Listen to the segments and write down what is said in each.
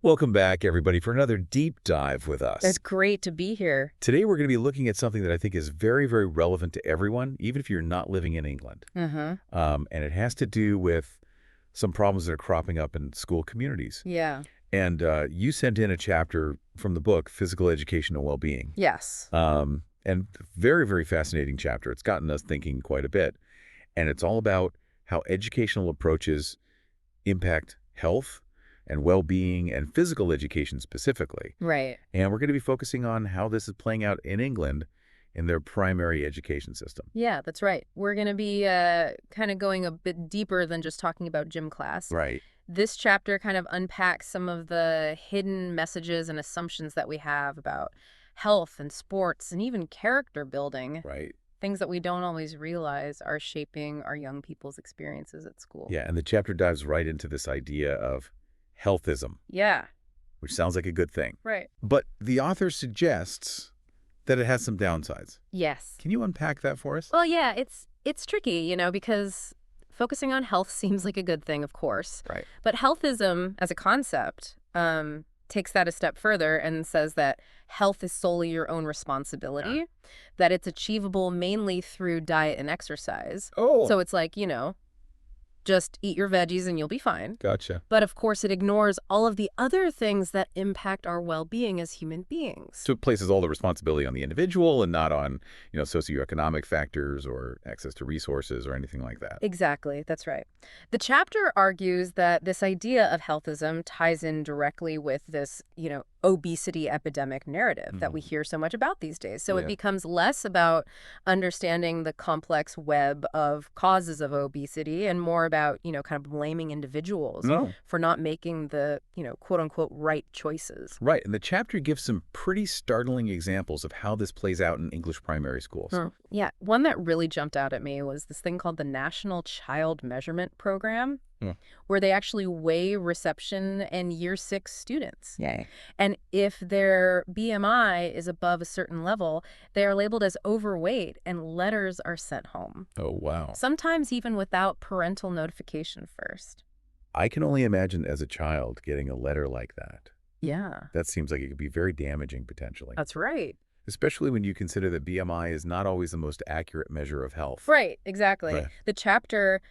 Welcome back, everybody, for another deep dive with It's us. great to be here. Today, we're going to be looking at something that I think is very, very relevant to everyone, even if you're not living in England. Uh-huh. And it has to do with some problems that are cropping up in school communities. Yeah. And you sent in a chapter from the book, Physical Education and Well-Being. Yes. And very, very fascinating chapter. It's gotten us thinking quite a bit. And it's all about how educational approaches impact health and well-being and physical education specifically. Right. And we're going to be focusing on how this is playing out in England in their primary education system. Yeah, that's right. We're going to be kind of going a bit deeper than just talking about gym class. Right. This chapter kind of unpacks some of the hidden messages and assumptions that we have about health and sports and even character building. Right. Things that we don't always realize are shaping our young people's experiences at school. Yeah, and the chapter dives right into this idea of healthism, Yeah. which sounds like a good thing. Right. But the author suggests that it has some downsides. Yes. Can you unpack that for us? Well, yeah, it's tricky, because focusing on health seems like a good thing, of course. Right. But healthism as a concept takes that a step further and says that health is solely your own responsibility, that it's achievable mainly through diet and exercise. Oh. So it's like, just eat your veggies and you'll be fine. Gotcha. But of course, it ignores all of the other things that impact our well-being as human beings. So it places all the responsibility on the individual and not on, socioeconomic factors or access to resources or anything like that. Exactly, that's right. The chapter argues that this idea of healthism ties in directly with this, obesity epidemic narrative that we hear so much about these days. So it becomes less about understanding the complex web of causes of obesity and more about, kind of blaming individuals for not making the, quote unquote, right choices. Right. And the chapter gives some pretty startling examples of how this plays out in English primary schools. Yeah. One that really jumped out at me was this thing called the National Child Measurement Program, where they actually weigh reception in year 6 students. Yay. And if their BMI is above a certain level, they are labeled as overweight and letters are sent home. Oh, wow. Sometimes even without parental notification first. I can only imagine as a child getting a letter like that. Yeah. That seems like it could be very damaging potentially. That's right. Especially when you consider that BMI is not always the most accurate measure of health. Right, exactly. Right. The chapter,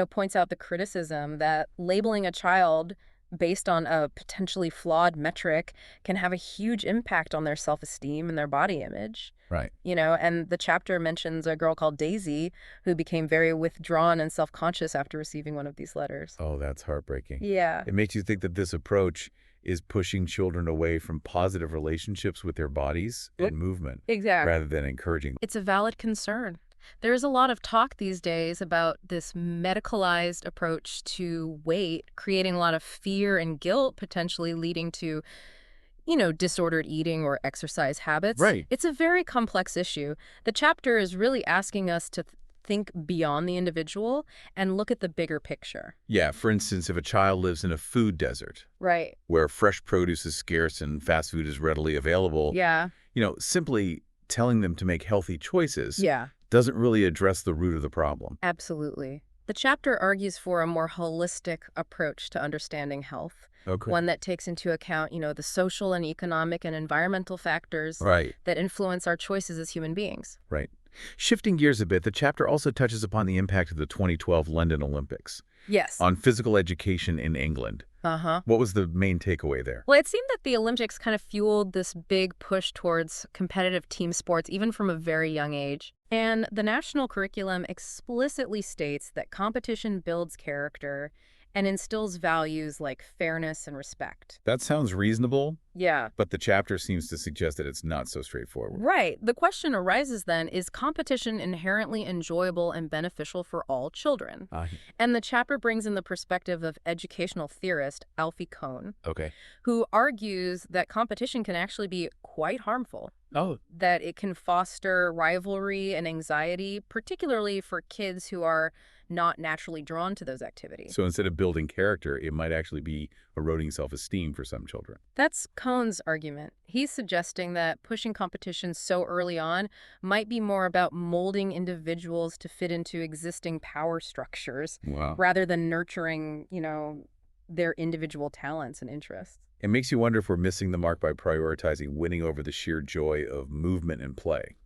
points out the criticism that labeling a child based on a potentially flawed metric can have a huge impact on their self-esteem and their body image. Right. And the chapter mentions a girl called Daisy who became very withdrawn and self-conscious after receiving one of these letters. Oh, that's heartbreaking. Yeah. It makes you think that this approach is pushing children away from positive relationships with their bodies and movement Exactly. rather than encouraging. It's a valid concern. There is a lot of talk these days about this medicalized approach to weight, creating a lot of fear and guilt, potentially leading to, disordered eating or exercise habits. Right. It's a very complex issue. The chapter is really asking us to think beyond the individual and look at the bigger picture. Yeah, for instance, if a child lives in a food desert Right. where fresh produce is scarce and fast food is readily available, Yeah. Simply telling them to make healthy choices Yeah. doesn't really address the root of the problem. Absolutely. The chapter argues for a more holistic approach to understanding health, Okay. one that takes into account, the social and economic and environmental factors Right, that influence our choices as human beings. right. Shifting gears a bit, the chapter also touches upon the impact of the 2012 London Olympics Yes. on physical education in England. Uh-huh. What was the main takeaway there? Well, it seemed that the Olympics kind of fueled this big push towards competitive team sports, even from a very young age. And the national curriculum explicitly states that competition builds character and instills values like fairness and respect. That sounds reasonable, Yeah. but the chapter seems to suggest that it's not so straightforward. Right. The question arises then, is competition inherently enjoyable and beneficial for all children? And the chapter brings in the perspective of educational theorist Alfie Kohn, Okay. who argues that competition can actually be quite harmful, Oh, that it can foster rivalry and anxiety, particularly for kids who are not naturally drawn to those activities. so instead of building character, it might actually be eroding self-esteem for some children. That's Cohn's argument. He's suggesting that pushing competition so early on might be more about molding individuals to fit into existing power structures Wow. rather than nurturing, their individual talents and interests. It makes you wonder if we're missing the mark by prioritizing winning over the sheer joy of movement and play.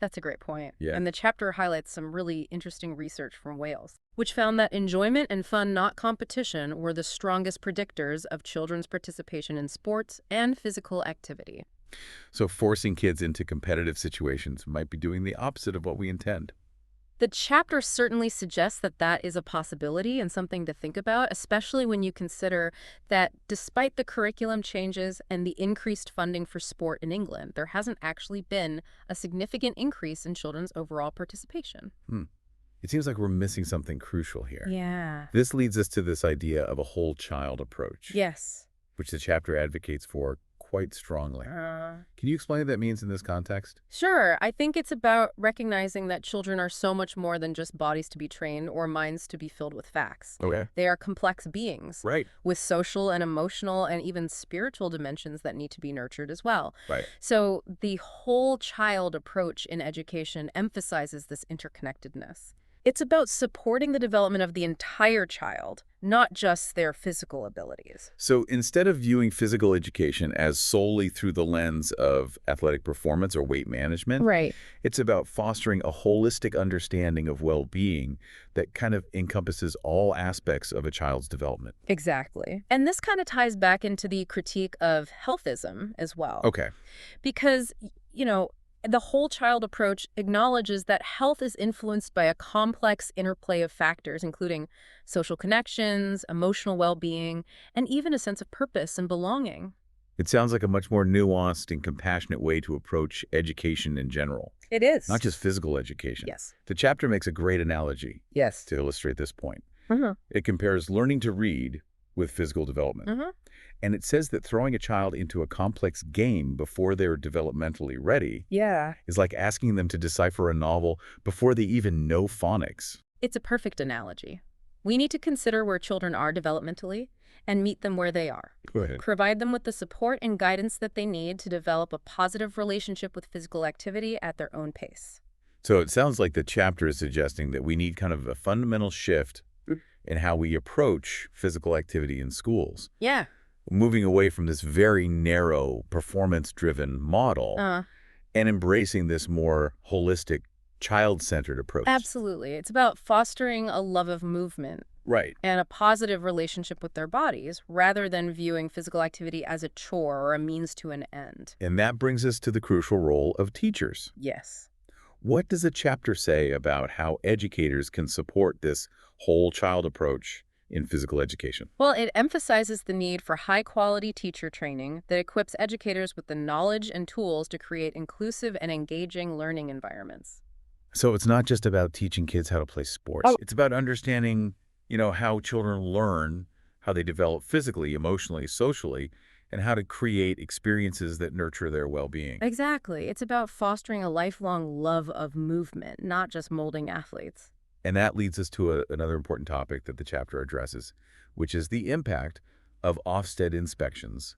That's a great point. Yeah. And the chapter highlights some really interesting research from Wales, which found that enjoyment and fun, not competition, were the strongest predictors of children's participation in sports and physical activity. So forcing kids into competitive situations might be doing the opposite of what we intend. The chapter certainly suggests that that is a possibility and something to think about, especially when you consider that despite the curriculum changes and the increased funding for sport in England, there hasn't actually been a significant increase in children's overall participation. It seems like we're missing something crucial here. Yeah. This leads us to this idea of a whole child approach, Yes. which the chapter advocates for quite strongly. Can you explain what that means in this context? Sure. I think it's about recognizing that children are so much more than just bodies to be trained or minds to be filled with facts. Okay. They are complex beings Right. with social and emotional and even spiritual dimensions that need to be nurtured as well. Right. So the whole child approach in education emphasizes this interconnectedness. It's about supporting the development of the entire child, not just their physical abilities. So instead of viewing physical education as solely through the lens of athletic performance or weight management, Right. it's about fostering a holistic understanding of well-being that kind of encompasses all aspects of a child's development. Exactly. And this kind of ties back into the critique of healthism as well. Okay. Because, the whole child approach acknowledges that health is influenced by a complex interplay of factors, including social connections, emotional well-being, and even a sense of purpose and belonging. It sounds like a much more nuanced and compassionate way to approach education in general, It is. not just physical education. Yes. The chapter makes a great analogy Yes. to illustrate this point. Mm-hmm. It compares learning to read with physical development. Mm-hmm. And it says that throwing a child into a complex game before they're developmentally ready Yeah. is like asking them to decipher a novel before they even know phonics. It's a perfect analogy. We need to consider where children are developmentally and meet them where they are. Go ahead. Provide them with the support and guidance that they need to develop a positive relationship with physical activity at their own pace. So it sounds like the chapter is suggesting that we need kind of a fundamental shift in how we approach physical activity in schools, Yeah. moving away from this very narrow, performance-driven model and embracing this more holistic, child-centered approach. Absolutely. It's about fostering a love of movement Right. and a positive relationship with their bodies rather than viewing physical activity as a chore or a means to an end. And that brings us to the crucial role of teachers. Yes. What does the chapter say about how educators can support this whole child approach in physical education? Well, it emphasizes the need for high-quality teacher training that equips educators with the knowledge and tools to create inclusive and engaging learning environments. So it's not just about teaching kids how to play sports. It's about understanding, how children learn, how they develop physically, emotionally, socially, and how to create experiences that nurture their well-being. Exactly. It's about fostering a lifelong love of movement, not just molding athletes. And that leads us to another important topic that the chapter addresses, which is the impact of Ofsted inspections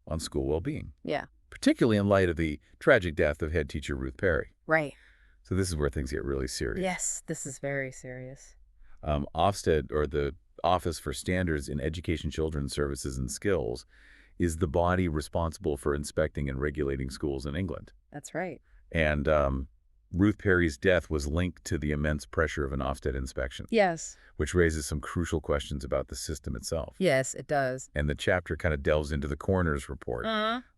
on school well-being, Yeah. particularly in light of the tragic death of head teacher Ruth Perry. Right. So this is where things get really serious. Yes, this is very serious. Ofsted, or the Office for Standards in Education, Children's Services and Skills, is the body responsible for inspecting and regulating schools in England. That's right. And Ruth Perry's death was linked to the immense pressure of an Ofsted inspection, Yes. which raises some crucial questions about the system itself. Yes, it does. And the chapter kind of delves into the coroner's report,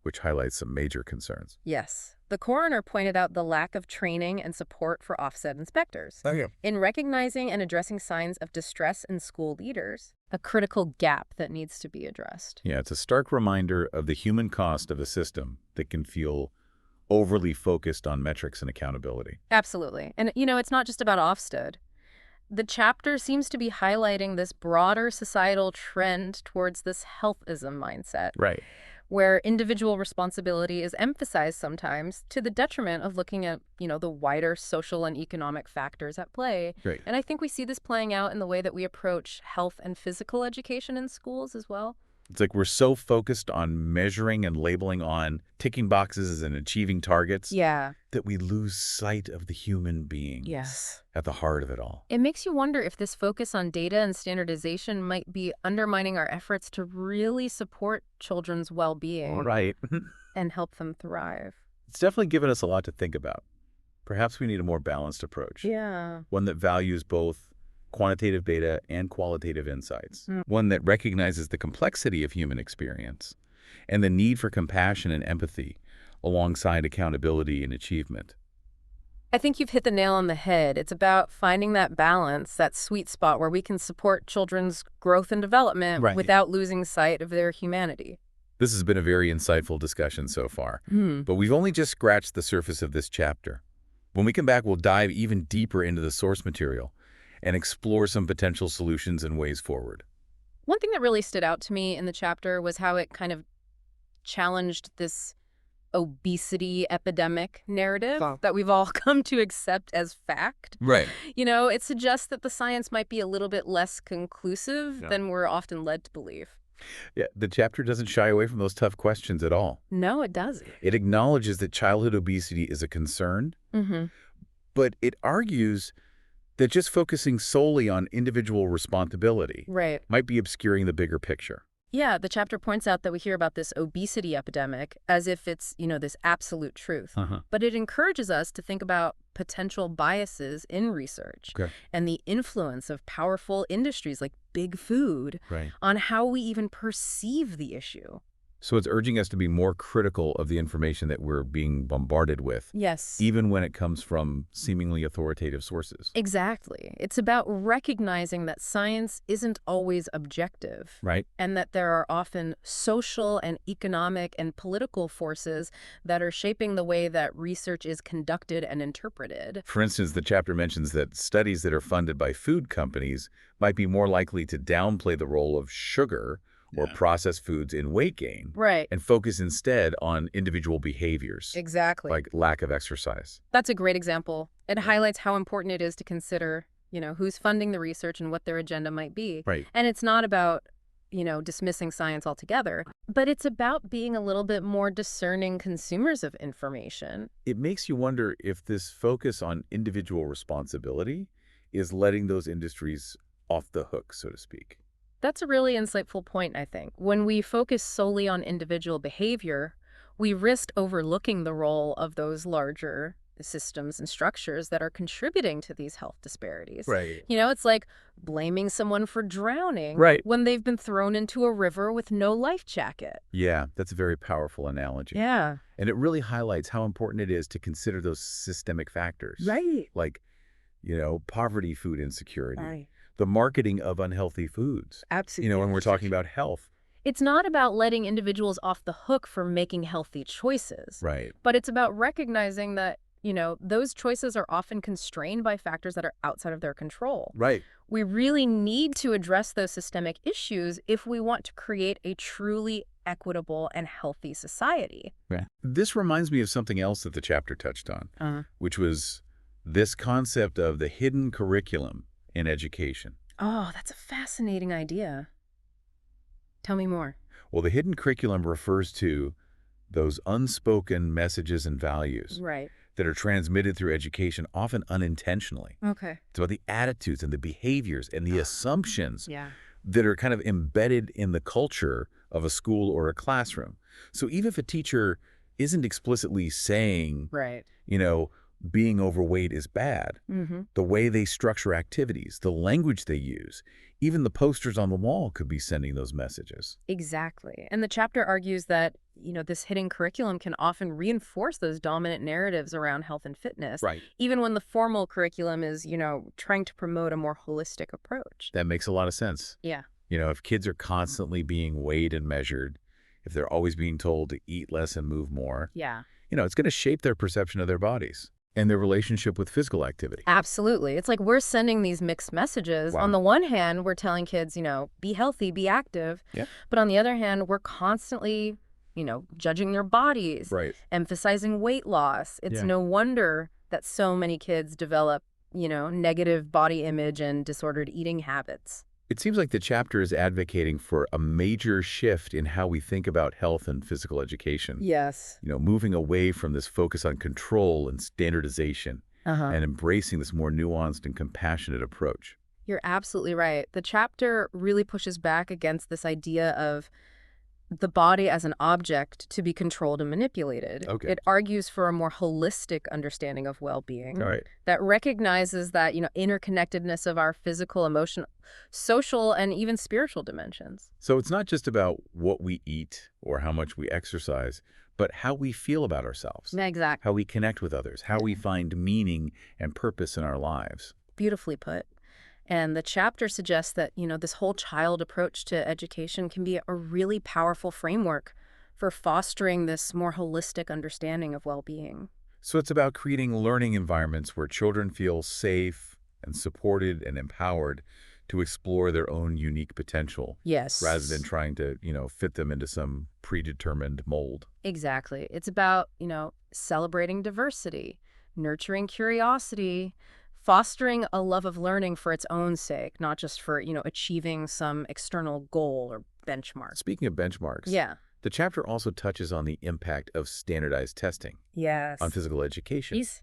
which highlights some major concerns. Yes. The coroner pointed out the lack of training and support for Ofsted inspectors. Okay. In recognizing and addressing signs of distress in school leaders, a critical gap that needs to be addressed. Yeah, it's a stark reminder of the human cost of a system that can feel overly focused on metrics and accountability. Absolutely. And, it's not just about Ofsted. The chapter seems to be highlighting this broader societal trend towards this healthism mindset, Right. where individual responsibility is emphasized sometimes to the detriment of looking at, the wider social and economic factors at play. Great. And I think we see this playing out in the way that we approach health and physical education in schools as well. It's like we're so focused on measuring and labeling, on ticking boxes and achieving targets, Yeah. that we lose sight of the human being Yes. at the heart of it all. It makes you wonder if this focus on data and standardization might be undermining our efforts to really support children's well-being Right. and help them thrive. It's definitely given us a lot to think about. Perhaps we need a more balanced approach, Yeah. one that values both quantitative data and qualitative insights, one that recognizes the complexity of human experience and the need for compassion and empathy alongside accountability and achievement. I think you've hit the nail on the head. It's about finding that balance, that sweet spot where we can support children's growth and development Right. without losing sight of their humanity. This has been a very insightful discussion so far, but we've only just scratched the surface of this chapter. When we come back, we'll dive even deeper into the source material and explore some potential solutions and ways forward. One thing that really stood out to me in the chapter was how it kind of challenged this obesity epidemic narrative that we've all come to accept as fact. Right. It suggests that the science might be a little bit less conclusive than we're often led to believe. Yeah, the chapter doesn't shy away from those tough questions at all. No, it doesn't. It acknowledges that childhood obesity is a concern, but it argues that just focusing solely on individual responsibility Right. might be obscuring the bigger picture. Yeah, the chapter points out that we hear about this obesity epidemic as if it's, this absolute truth. But it encourages us to think about potential biases in research and the influence of powerful industries like big food on how we even perceive the issue. So it's urging us to be more critical of the information that we're being bombarded with, Yes. even when it comes from seemingly authoritative sources. Exactly. It's about recognizing that science isn't always objective. Right. And that there are often social and economic and political forces that are shaping the way that research is conducted and interpreted. For instance, the chapter mentions that studies that are funded by food companies might be more likely to downplay the role of sugar or processed foods in weight gain. Right. And focus instead on individual behaviors. Exactly. Like lack of exercise. That's a great example. It highlights how important it is to consider, who's funding the research and what their agenda might be. Right. And it's not about, dismissing science altogether, but it's about being a little bit more discerning consumers of information. It makes you wonder if this focus on individual responsibility is letting those industries off the hook, so to speak. That's a really insightful point, I think. When we focus solely on individual behavior, we risk overlooking the role of those larger systems and structures that are contributing to these health disparities. Right. It's like blaming someone for drowning when they've been thrown into a river with no life jacket. Yeah, that's a very powerful analogy. Yeah. And it really highlights how important it is to consider those systemic factors. Right. Like, poverty, food insecurity. Right. The marketing of unhealthy foods. Absolutely. When we're talking about health. It's not about letting individuals off the hook for making healthy choices. Right. But it's about recognizing that, those choices are often constrained by factors that are outside of their control. Right. We really need to address those systemic issues if we want to create a truly equitable and healthy society. Yeah. This reminds me of something else that the chapter touched on, which was this concept of the hidden curriculum in education. Oh, that's a fascinating idea. Tell me more. Well, the hidden curriculum refers to those unspoken messages and values that are transmitted through education, often unintentionally. Okay. It's about the attitudes and the behaviors and the assumptions Yeah. that are kind of embedded in the culture of a school or a classroom. So even if a teacher isn't explicitly saying, being overweight is bad, the way they structure activities, the language they use, even the posters on the wall could be sending those messages. Exactly. And the chapter argues that, this hidden curriculum can often reinforce those dominant narratives around health and fitness. Right. Even when the formal curriculum is, trying to promote a more holistic approach. That makes a lot of sense. Yeah. If kids are constantly being weighed and measured, if they're always being told to eat less and move more, it's going to shape their perception of their bodies and their relationship with physical activity. Absolutely. It's like we're sending these mixed messages. Wow. On the one hand, we're telling kids, be healthy, be active. Yeah. But on the other hand, we're constantly, judging their bodies, emphasizing weight loss. It's no wonder that so many kids develop, negative body image and disordered eating habits. It seems like the chapter is advocating for a major shift in how we think about health and physical education. Yes. Moving away from this focus on control and standardization Uh-huh. and embracing this more nuanced and compassionate approach. You're absolutely right. The chapter really pushes back against this idea of the body as an object to be controlled and manipulated. Okay. It argues for a more holistic understanding of All well-being right. that recognizes that, interconnectedness of our physical, emotional, social, and even spiritual dimensions. So it's not just about what we eat or how much we exercise, but how we feel about ourselves, Exactly. how we connect with others, how we find meaning and purpose in our lives. Beautifully put. And the chapter suggests that, this whole child approach to education can be a really powerful framework for fostering this more holistic understanding of well-being. So it's about creating learning environments where children feel safe and supported and empowered to explore their own unique potential Yes. rather than trying to, fit them into some predetermined mold. Exactly. It's about, celebrating diversity, nurturing curiosity, fostering a love of learning for its own sake, not just for, achieving some external goal or benchmark. Speaking of benchmarks, Yeah. the chapter also touches on the impact of standardized testing Yes. on physical education. Yes.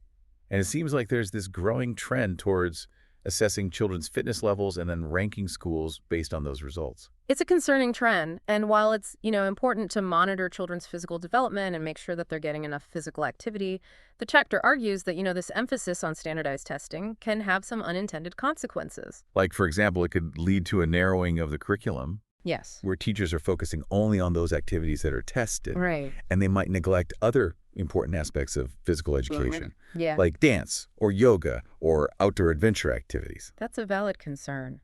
And it seems like there's this growing trend towards assessing children's fitness levels and then ranking schools based on those results. It's a concerning trend, and while it's, important to monitor children's physical development and make sure that they're getting enough physical activity, the chapter argues that, this emphasis on standardized testing can have some unintended consequences. Like, for example, it could lead to a narrowing of the curriculum Yes. where teachers are focusing only on those activities that are tested, Right. and they might neglect other important aspects of physical education, Yeah. like dance or yoga or outdoor adventure activities. That's a valid concern.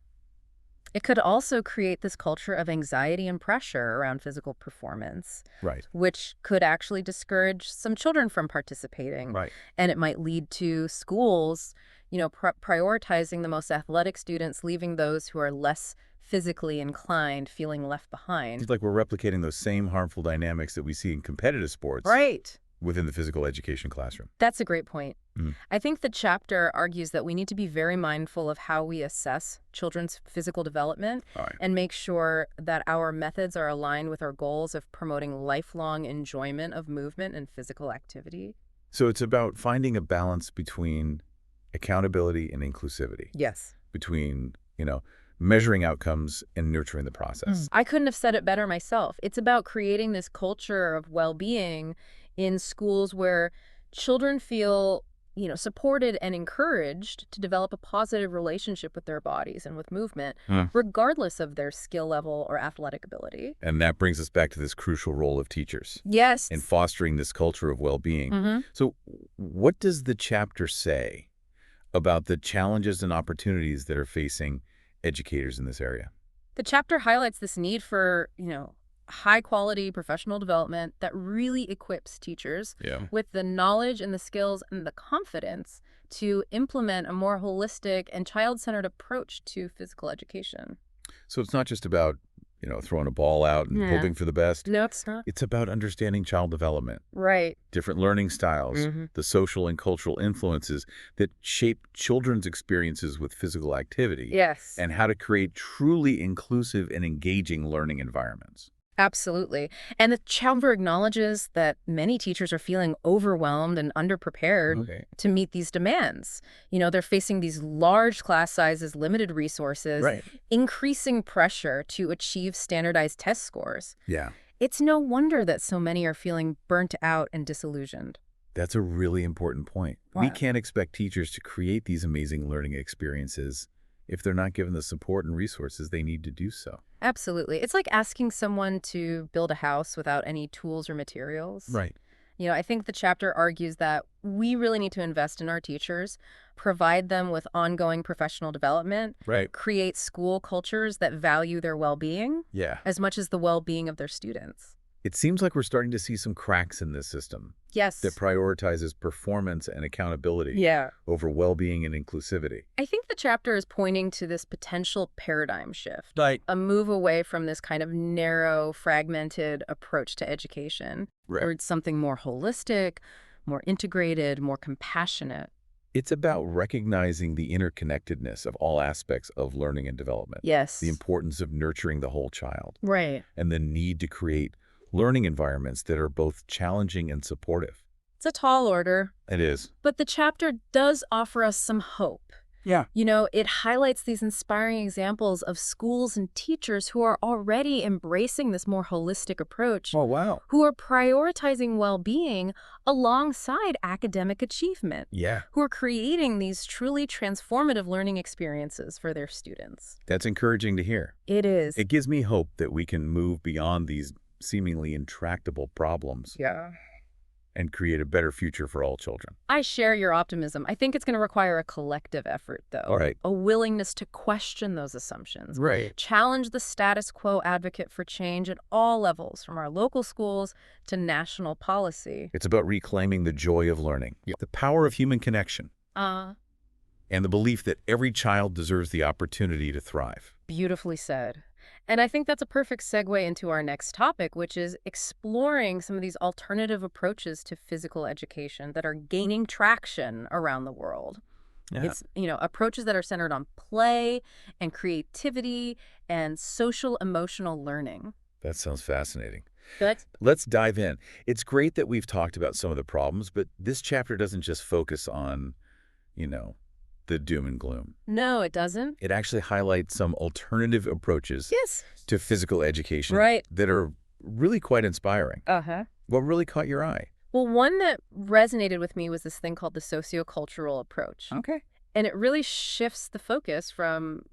It could also create this culture of anxiety and pressure around physical performance, Right. which could actually discourage some children from participating. Right. And it might lead to schools, prioritizing the most athletic students, leaving those who are less physically inclined feeling left behind. It's like we're replicating those same harmful dynamics that we see in competitive sports Right. within the physical education classroom. That's a great point. Mm. I think the chapter argues that we need to be very mindful of how we assess children's physical development All right. and make sure that our methods are aligned with our goals of promoting lifelong enjoyment of movement and physical activity. So it's about finding a balance between accountability and inclusivity, Yes. between, measuring outcomes and nurturing the process. I couldn't have said it better myself. It's about creating this culture of well-being in schools where children feel, supported and encouraged to develop a positive relationship with their bodies and with movement, regardless of their skill level or athletic ability. And that brings us back to this crucial role of teachers Yes. in fostering this culture of well-being. Mm-hmm. So what does the chapter say about the challenges and opportunities that are facing educators in this area? The chapter highlights this need for, high-quality professional development that really equips teachers Yeah. with the knowledge and the skills and the confidence to implement a more holistic and child-centered approach to physical education. So it's not just about, throwing a ball out and Yeah. hoping for the best. No, it's not. It's about understanding child development, Right. different learning styles, Mm-hmm. the social and cultural influences that shape children's experiences with physical activity, Yes. and how to create truly inclusive and engaging learning environments. Absolutely. And the chapter acknowledges that many teachers are feeling overwhelmed and underprepared Okay. to meet these demands. They're facing these large class sizes, limited resources, Right. increasing pressure to achieve standardized test scores. Yeah. It's no wonder that so many are feeling burnt out and disillusioned. That's a really important point. We Wow. can't expect teachers to create these amazing learning experiences if they're not given the support and resources they need to do so. Absolutely. It's like asking someone to build a house without any tools or materials. Right. I think the chapter argues that we really need to invest in our teachers, provide them with ongoing professional development, Right. create school cultures that value their well-being Yeah. as much as the well-being of their students. It seems like we're starting to see some cracks in this system Yes. that prioritizes performance and accountability Yeah. over well-being and inclusivity. I think the chapter is pointing to this potential paradigm shift, Right. a move away from this kind of narrow, fragmented approach to education, Right. towards something more holistic, more integrated, more compassionate. It's about recognizing the interconnectedness of all aspects of learning and development, Yes. the importance of nurturing the whole child, Right. and the need to create learning environments that are both challenging and supportive. It's a tall order, It is. but the chapter does offer us some hope. Yeah. It highlights these inspiring examples of schools and teachers who are already embracing this more holistic approach, Oh, wow. who are prioritizing well-being alongside academic achievement, Yeah. who are creating these truly transformative learning experiences for their students. That's encouraging to hear. It is. It gives me hope that we can move beyond these seemingly intractable problems Yeah. and create a better future for all children. I share your optimism. I think it's going to require a collective effort, though. All right. A willingness to question those assumptions. Right. Challenge the status quo, advocate for change at all levels, from our local schools to national policy. It's about reclaiming the joy of learning, the power of human connection, and the belief that every child deserves the opportunity to thrive. Beautifully said. And I think that's a perfect segue into our next topic, which is exploring some of these alternative approaches to physical education that are gaining traction around the world. Yeah. It's, approaches that are centered on play and creativity and social emotional learning. That sounds fascinating. Good? Let's dive in. It's great that we've talked about some of the problems, but this chapter doesn't just focus on, the doom and gloom. No, it doesn't. It actually highlights some alternative approaches Yes. to physical education Right. that are really quite inspiring. Uh-huh. What really caught your eye? Well, one that resonated with me was this thing called the sociocultural approach. Okay. And it really shifts the focus from,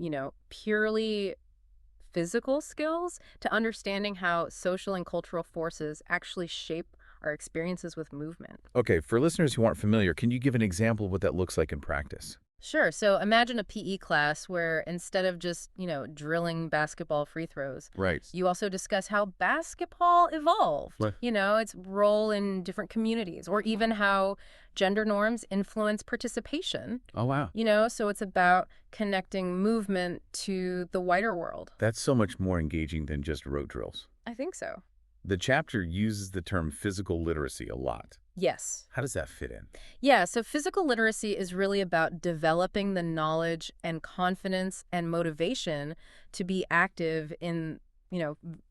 purely physical skills to understanding how social and cultural forces actually shape our experiences with movement. Okay, for listeners who aren't familiar, can you give an example of what that looks like in practice? Sure. So imagine a PE class where instead of just, drilling basketball free throws, Right. you also discuss how basketball evolved, Right. its role in different communities, or even how gender norms influence participation. Oh, wow. So it's about connecting movement to the wider world. That's so much more engaging than just rote drills. I think so. The chapter uses the term physical literacy a lot. Yes. How does that fit in? Yeah, so physical literacy is really about developing the knowledge and confidence and motivation to be active in,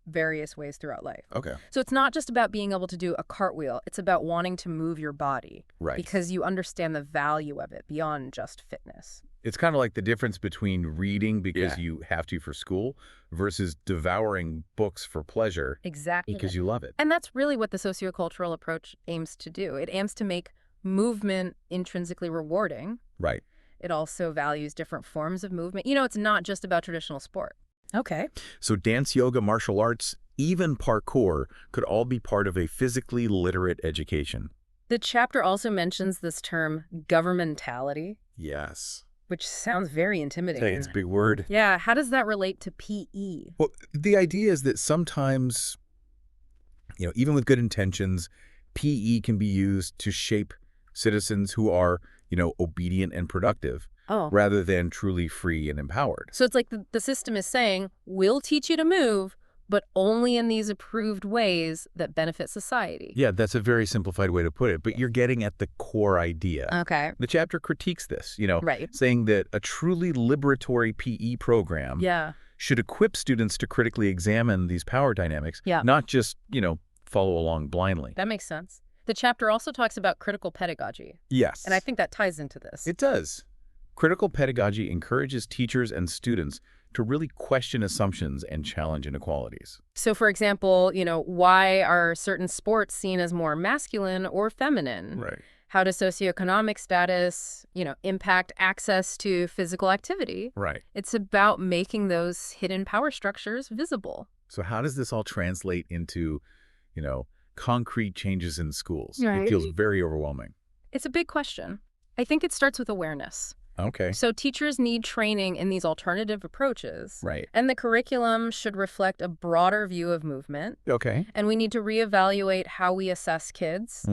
various ways throughout life. Okay. So it's not just about being able to do a cartwheel. It's about wanting to move your body. Right. Because you understand the value of it beyond just fitness. It's kind of like the difference between reading because you have to for school versus devouring books for pleasure Exactly. because you love it. And that's really what the sociocultural approach aims to do. It aims to make movement intrinsically rewarding. Right. It also values different forms of movement. It's not just about traditional sport. Okay. So dance, yoga, martial arts, even parkour could all be part of a physically literate education. The chapter also mentions this term governmentality, Yes. which sounds very intimidating. It's a big word. Yeah, how does that relate to PE? Well, the idea is that sometimes, even with good intentions, PE can be used to shape citizens who are, obedient and productive Oh. rather than truly free and empowered. So it's like the system is saying, we'll teach you to move, but only in these approved ways that benefit society. Yeah, that's a very simplified way to put it, but you're getting at the core idea. Okay. The chapter critiques this, Right. saying that a truly liberatory PE program Yeah. should equip students to critically examine these power dynamics, Yeah. not just, follow along blindly. That makes sense. The chapter also talks about critical pedagogy, Yes. and I think that ties into this. It does. Critical pedagogy encourages teachers and students to really question assumptions and challenge inequalities. So, for example, why are certain sports seen as more masculine or feminine? Right. How does socioeconomic status, impact access to physical activity? Right. It's about making those hidden power structures visible. So how does this all translate into, concrete changes in schools? Right. It feels very overwhelming. It's a big question. I think it starts with awareness. Okay. So teachers need training in these alternative approaches. Right. And the curriculum should reflect a broader view of movement. Okay. And we need to reevaluate how we assess kids,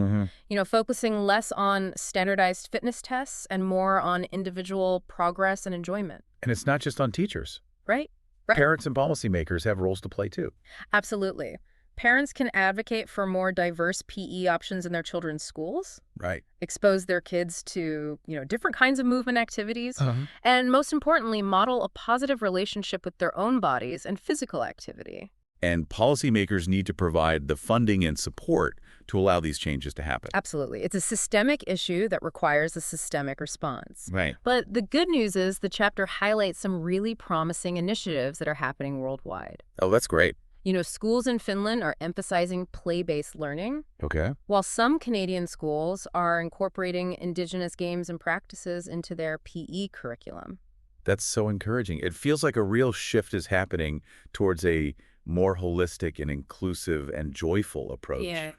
focusing less on standardized fitness tests and more on individual progress and enjoyment. And it's not just on teachers. Right? Parents and policymakers have roles to play too. Absolutely. Parents can advocate for more diverse PE options in their children's schools, Right. expose their kids to, different kinds of movement activities, Uh-huh. and most importantly, model a positive relationship with their own bodies and physical activity. And policymakers need to provide the funding and support to allow these changes to happen. Absolutely. It's a systemic issue that requires a systemic response. Right. But the good news is the chapter highlights some really promising initiatives that are happening worldwide. Oh, that's great. Schools in Finland are emphasizing play-based learning, Okay. while some Canadian schools are incorporating Indigenous games and practices into their PE curriculum. That's so encouraging. It feels like a real shift is happening towards a more holistic and inclusive and joyful approach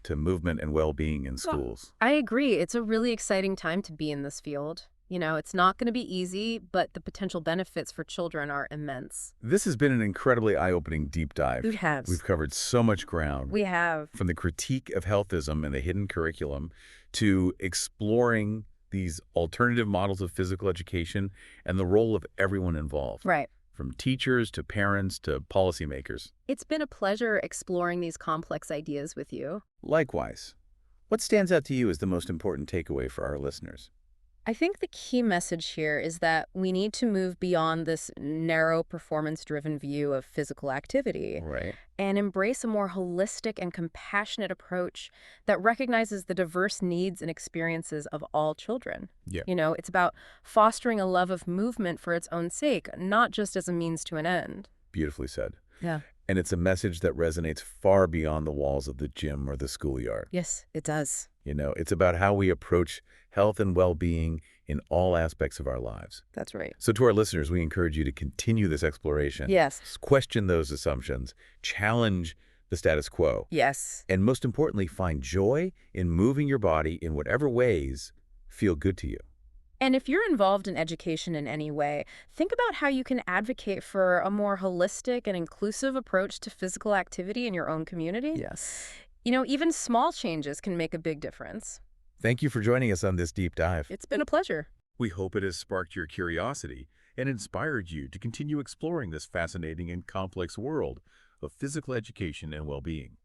to movement and well-being in schools. I agree. It's a really exciting time to be in this field. It's not going to be easy, but the potential benefits for children are immense. This has been an incredibly eye-opening deep dive. It has. We've covered so much ground, We have. from the critique of healthism and the hidden curriculum to exploring these alternative models of physical education and the role of everyone involved, Right. from teachers to parents to policymakers. It's been a pleasure exploring these complex ideas with you. Likewise, what stands out to you as the most important takeaway for our listeners? I think the key message here is that we need to move beyond this narrow performance-driven view of physical activity Right. and embrace a more holistic and compassionate approach that recognizes the diverse needs and experiences of all children. Yeah. It's about fostering a love of movement for its own sake, not just as a means to an end. Beautifully said. Yeah. And it's a message that resonates far beyond the walls of the gym or the schoolyard. Yes, it does. It's about how we approach health and well-being in all aspects of our lives. That's right. So to our listeners, we encourage you to continue this exploration. Yes. Question those assumptions, challenge the status quo, Yes. and most importantly, find joy in moving your body in whatever ways feel good to you. And if you're involved in education in any way, think about how you can advocate for a more holistic and inclusive approach to physical activity in your own community. Yes. Even small changes can make a big difference. Thank you for joining us on this deep dive. It's been a pleasure. We hope it has sparked your curiosity and inspired you to continue exploring this fascinating and complex world of physical education and well-being.